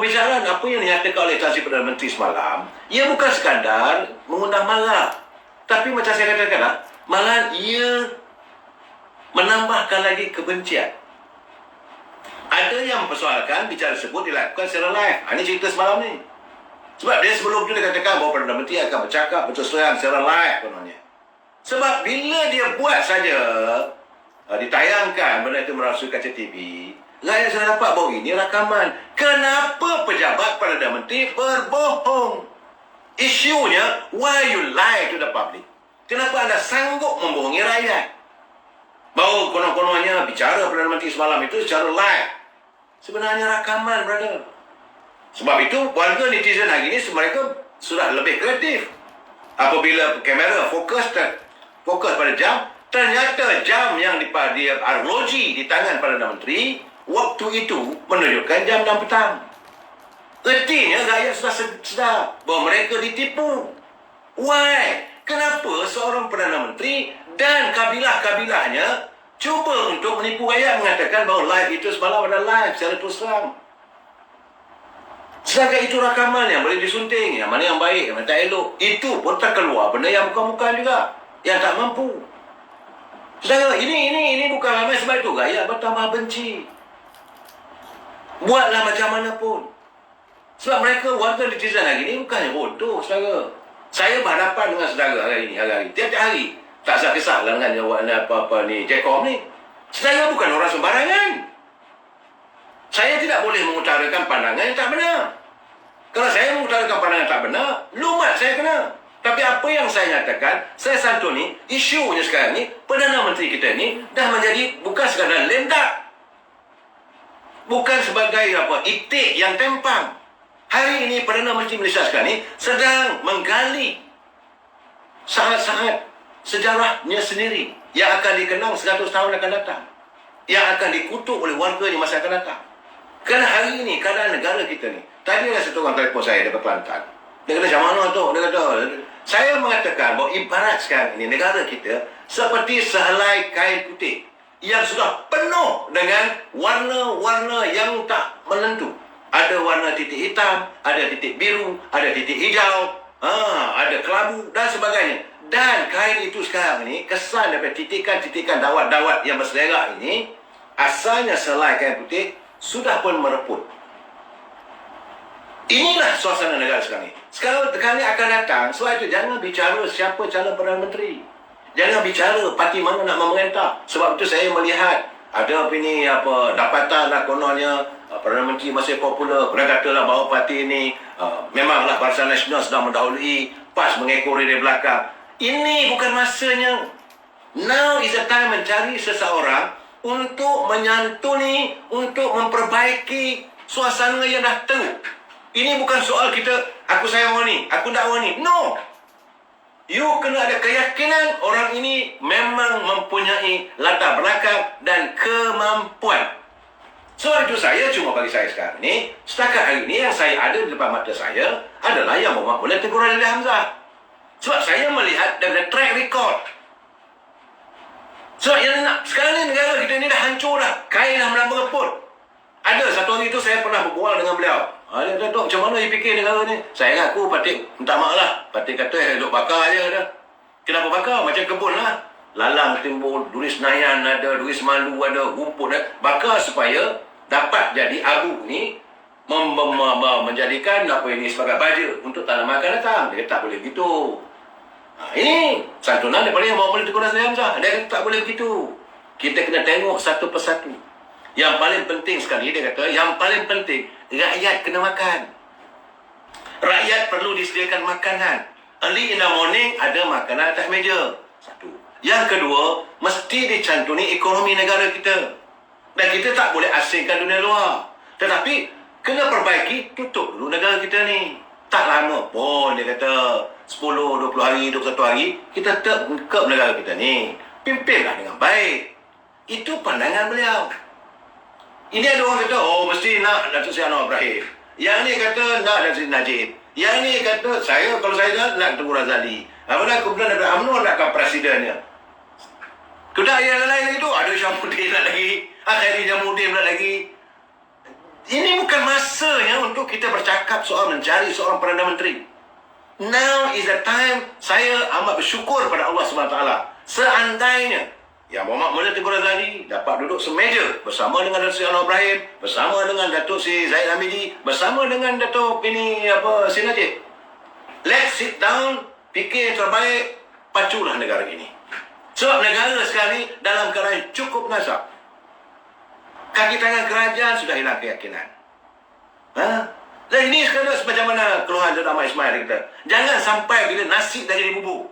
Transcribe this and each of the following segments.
pembicaraan apa yang dinyatakan oleh instansi Perdana Menteri semalam, ia bukan sekadar mengundang marah. Tapi macam saya katakan, malah ia menambahkan lagi kebencian. Ada yang mempersoalkan bicara tersebut dilakukan secara live. Ini cerita semalam ni. Sebab dia sebelum itu dia katakan bahawa Perdana Menteri akan bercakap berterus terang secara live kononnya. Sebab bila dia buat saja ditayangkan benda itu melalui kaca TV, rakyat sudah dapat bahawa ini rakaman. Kenapa pejabat Perdana Menteri berbohong? Isunya, why you lie to the public? Kenapa anda sanggup membohongi rakyat? Bahawa konon-kononnya bicara Perdana Menteri semalam itu secara live. Sebenarnya rakaman, brother. Sebab itu, warga netizen hari ini mereka sudah lebih kreatif. Apabila kamera fokus pada jam, ternyata jam yang arloji di tangan Perdana Menteri waktu itu menunjukkan jam 6 petang. Artinya rakyat sudah sedar bahawa mereka ditipu. Why? Kenapa seorang Perdana Menteri dan kabilah-kabilahnya cuba untuk menipu rakyat mengatakan bahawa live itu semalam adalah live secara terus terang? Sedangkan itu rakaman yang boleh disunting, yang mana yang baik, yang mana tak elok. Itu pun tak keluar benda yang bukan-bukan juga, yang tak mampu. Sedangkan ini bukan ramai, sebab itu rakyat bertambah benci. Buatlah macam mana pun. Sebab mereka warga netizen hari ini bukannya bodoh, saudara. Saya berhadapan dengan saudara hari ini. Tiap-tiap hari. Tak usah kisahlah dengan apa-apa ni, Jacom ni. Saya bukan orang sembarangan. Saya tidak boleh mengutarakan pandangan yang tak benar. Kalau saya mengutarakan pandangan yang tak benar, lumat saya kena. Tapi apa yang saya nyatakan, saya santuni, isunya sekarang ni, Perdana Menteri kita ni dah menjadi bukan sekadar lendak. Bukan sebagai itik yang tempang. Hari ini Perdana Menteri Malaysia sekarang ni sedang menggali sangat-sangat sejarahnya sendiri yang akan dikenang 100 tahun akan datang, yang akan dikutuk oleh warga di masa akan datang. Kerana hari ini keadaan negara kita ni, tadi ada satu orang telefon saya daripada Kelantan. Dia kata, macam mana tu? Dia kata, saya mengatakan bahawa ibarat sekarang ini negara kita seperti sehelai kain putih yang sudah penuh dengan warna-warna yang tak menentu. Ada warna titik hitam, ada titik biru, ada titik hijau, ada kelabu dan sebagainya. Dan kain itu sekarang ni, kesan daripada titikan-titikan dawat-dawat yang berselerak ini, asalnya sehelai kain putih, sudah pun mereput. Inilah suasana negara sekarang ni. Sekarang kali akan datang, sebab itu jangan bicara siapa calon Perdana Menteri. Jangan bicara parti mana nak memerintah. Sebab itu saya melihat ada dapatan lah kononnya Perdana Menteri masih popular. Pernah katalah bahawa parti ini memanglah Barisan Nasional sedang mendahului, PAS mengekori dari belakang. Ini bukan masanya. Now is the time mencari seseorang untuk menyantuni, untuk memperbaiki suasana yang dah teruk. Ini bukan soal kita, aku sayang orang ni, aku tak orang ni. No. You kena ada keyakinan orang ini memang mempunyai latar belakang dan kemampuan. Sebab itu saya cuma bagi saya sekarang ni, setakat hari ini yang saya ada di depan mata saya adalah yang Muhammad boleh tegur Adli Hamzah. Sebab saya melihat dari track record. Sebab yang sekarang ni negara kita ni dah hancur dah. Kain dah mula mereput. Ada satu hari tu saya pernah berbual dengan beliau. Dia kata, Dok, macam mana you fikir negara ni? Saya ngaku Patik, minta maaf lah. Patik kata, duk bakar je. Kata. Kenapa bakar? Macam kebun lah. Lalang timbul, duri Senayan ada, duri Semalu ada, rumput ada. Bakar supaya dapat jadi abu ni menjadikan apa ini sebagai baja untuk tanaman akan datang. Dia tak boleh begitu. Ini santunan daripada yang bawa boleh tegur Adli Hamzah. Dia kata tak boleh begitu. Kita kena tengok satu persatu. Yang paling penting sekali, dia kata, yang paling penting, rakyat kena makan. Rakyat perlu disediakan makanan. Early in the morning, ada makanan atas meja. Satu. Yang kedua, mesti dicantuni ekonomi negara kita. Dan kita tak boleh asingkan dunia luar. Tetapi, kena perbaiki, tutup dulu negara kita ni. Tak lama pun, dia kata, 10, 20 hari, 21 hari, kita tekep negara kita ni. Pimpinlah dengan baik. Itu pandangan beliau. Ini ada orang kata, mesti nak Datuk Seri Anwar Ibrahim. Yang ni kata, nak Datuk Seri Najib. Yang ni kata, kalau saya nak Tengku Razali. Kemudian ada UMNO nakkan presidennya. Kemudian yang lain lagi tu, ada Syamuddin nak lagi. Khairi Jamuddin nak lagi. Ini bukan masanya untuk kita bercakap soal mencari seorang Perdana Menteri. Now is the time. Saya amat bersyukur pada Allah SWT. Seandainya Yang Muhammad Mulia Tengku Razali dapat duduk semeja bersama dengan Datuk Seri Anwar Ibrahim, bersama dengan Datuk Seri Zahid Hamidi, bersama dengan Datuk Seri Najib. Let's sit down, fikir yang terbaik, paculah negara ini. Sebab negara sekarang ni dalam keadaan cukup nasab. Kaki tangan kerajaan sudah hilang keyakinan. Dan ini sekarang macam mana keluhan Datuk Ahmad Ismail kata, jangan sampai bila nasi dah jadi bubur.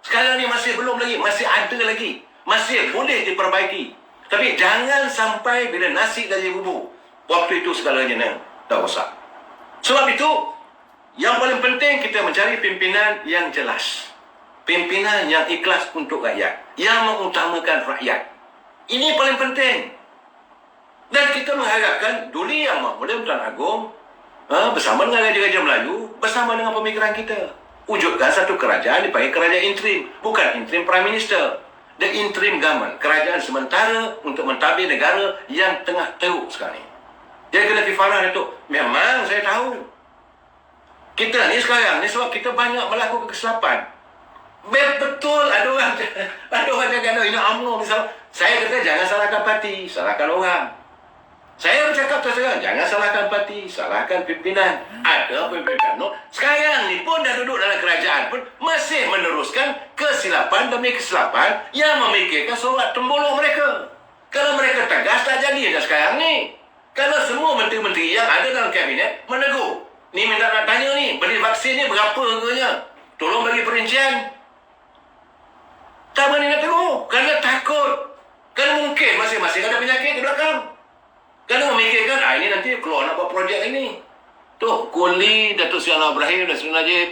Sekarang ni masih belum lagi, masih ada lagi, masih boleh diperbaiki. Tapi jangan sampai bila nasi dah jadi bubur, waktu itu segalanya dah rosak. Sebab itu, yang paling penting kita mencari pimpinan yang jelas. Pimpinan yang ikhlas untuk rakyat, yang mengutamakan rakyat. Ini paling penting. Dan kita mengharapkan Duli Yang Mulia Tuan Agong bersama dengan Raja-Raja Melayu, bersama dengan pemikiran kita, wujudkan satu kerajaan dipanggil kerajaan interim. Bukan interim Prime Minister. The interim government. Kerajaan sementara untuk mentadbir negara yang tengah teruk sekarang ni. Dia kena kifarah Datuk. Memang saya tahu. Kita ni sekarang ni sebab kita banyak melakukan kesilapan. Betul ada orang cakap ini UMNO misalnya. Saya kata jangan salahkan parti, salahkan orang. Saya bercakap terus terang, jangan salahkan parti, salahkan pimpinan. Ada pimpinan UMNO sekarang ni pun dah duduk dalam kerajaan pun masih meneruskan kesilapan demi kesilapan yang memikirkan sorat tembolong mereka. Kalau mereka tegas tak jadi dah sekarang ni. Kalau semua menteri-menteri yang ada dalam kabinet menegur, ni minta nak tanya ni, beli vaksin ni berapa harganya? Tolong bagi perincian. Tak berani nak tengok. Kerana takut. Kerana mungkin masing-masing ada penyakit di belakang. Kerana memikirkan, ini nanti keluar nak buat projek ini. Tok Kuli, Datuk Seri Anwar Ibrahim dan Seri Najib,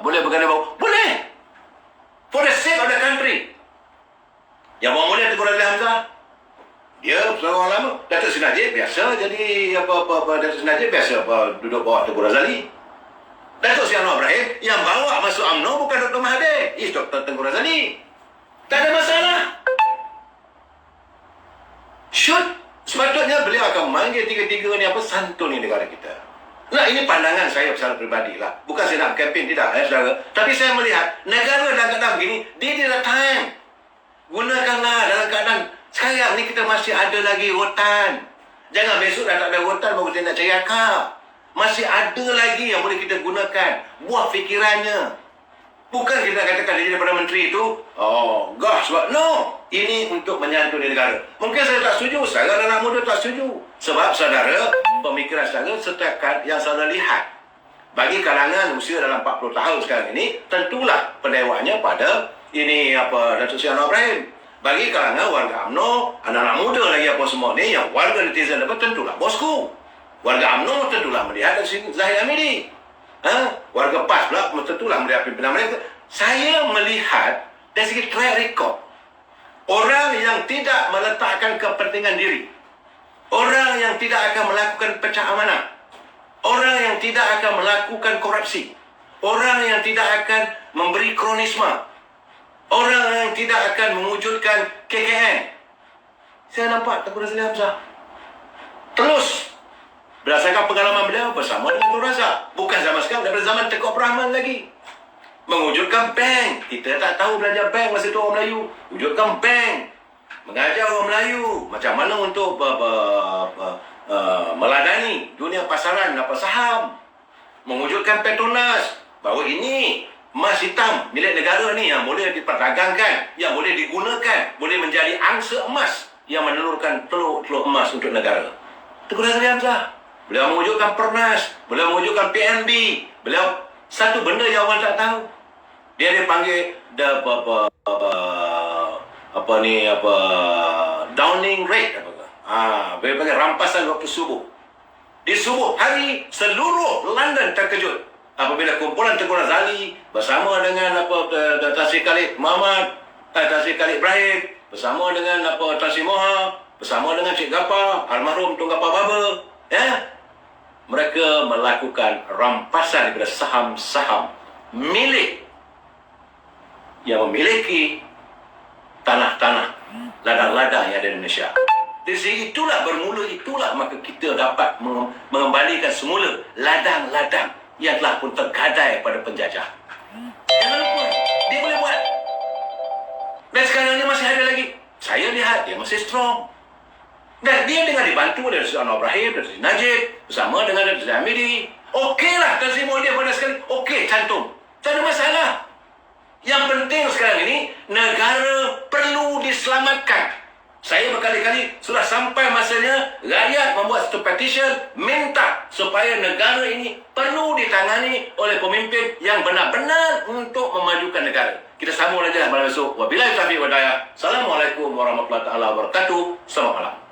boleh berganda bahu? Boleh. For the sake of the country. Yang Muhammad Mulia Tengku Razali Hamzah, dia seorang lama. Datuk Seri Najib biasa jadi Datuk Seri Najib biasa duduk bawah Tengku Razali. Datuk Seri Anwar Ibrahim yang bawa masuk UMNO bukan Dr. Mahathir, is Dr. Tengku Razali. Tak ada masalah. Shoot. Sepatutnya beliau akan memanggil tiga-tiga ni santuni negara kita. Nah, ini pandangan saya secara peribadi lah. Bukan saya nak kempen, tidak saudara. Tapi saya melihat negara dalam keadaan begini, this is the time. Gunakanlah dalam keadaan sekarang ni kita masih ada lagi rotan. Jangan besok dah tak ada rotan baru kita nak cari akar. Masih ada lagi yang boleh kita gunakan. Buah fikirannya. Bukan kita katakan dia jadi Perdana Menteri itu, sebab no. Ini untuk menyantuni negara. Mungkin saya tak setuju, saya anak muda tak setuju. Sebab saudara, pemikiran saudara setakat yang saudara lihat. Bagi kalangan usia dalam 40 tahun sekarang ini, tentulah pendewaannya pada Datuk Seri Anwar Ibrahim. Bagi kalangan warga UMNO, anak-anak muda lagi semua ni, yang warga netizen dapat tentulah bosku. Warga UMNO tentulah melihat Zahid Hamidi. Warga PAS pula tentulah melihat pimpinan mereka. Saya melihat dari segi track record, orang yang tidak meletakkan kepentingan diri, orang yang tidak akan melakukan pecah amanah, orang yang tidak akan melakukan korupsi, orang yang tidak akan memberi kronisma, orang yang tidak akan mewujudkan KKN. Saya nampak Tengku Razali Hamzah terus berdasarkan pengalaman beliau bersama dengan Tun Razak. Bukan zaman sekarang, daripada zaman Tengku Abdul Rahman lagi. Mewujudkan bank. Kita tak tahu belajar bank masa itu orang Melayu. Wujudkan bank. Mengajar orang Melayu macam mana untuk meladani dunia pasaran dan saham. Mewujudkan Petronas. Bahawa ini emas hitam milik negara ni yang boleh diperdagangkan, yang boleh digunakan, boleh menjadi angsa emas yang menelurkan telur-telur emas untuk negara. Tengku Razali Hamzah. Beliau mewujudkan Pernas, beliau mewujudkan PNB, beliau satu benda yang orang tak tahu. Dia dipanggil downing rate dia panggil rampasan waktu subuh. Di subuh hari seluruh London terkejut apabila kumpulan Tengku Razali bersama dengan Tan Sri Khalid Muhammad, Tan Sri Khalid Ibrahim, bersama dengan Tan Sri Moha, bersama dengan Cik Gapar, almarhum Tun Gapar Baba, mereka melakukan rampasan daripada saham-saham milik yang memiliki tanah-tanah ladang-ladang yang ada di Indonesia. Dari segi itulah bermula, itulah maka kita dapat mengembalikan semula ladang-ladang yang telah pun tergadai pada penjajah. Jangan lupa, dia boleh buat. Dan sekarang ni masih ada lagi. Saya lihat dia masih strong. Dan dia dengan dibantu oleh Sri Anwar Ibrahim, Sri Najib, bersama dengan Sri Hamidi. Okeylah, terima dia pada sekali. Okey, cantum. Tak ada masalah. Yang penting sekarang ini, negara perlu diselamatkan. Saya berkali-kali sudah sampai masanya rakyat membuat satu petition minta supaya negara ini perlu ditangani oleh pemimpin yang benar-benar untuk memajukan negara. Kita sambung lagi lah malam esok. Wabillahi taufiq wal hidayah. Assalamualaikum warahmatullahi wabarakatuh. Selamat malam.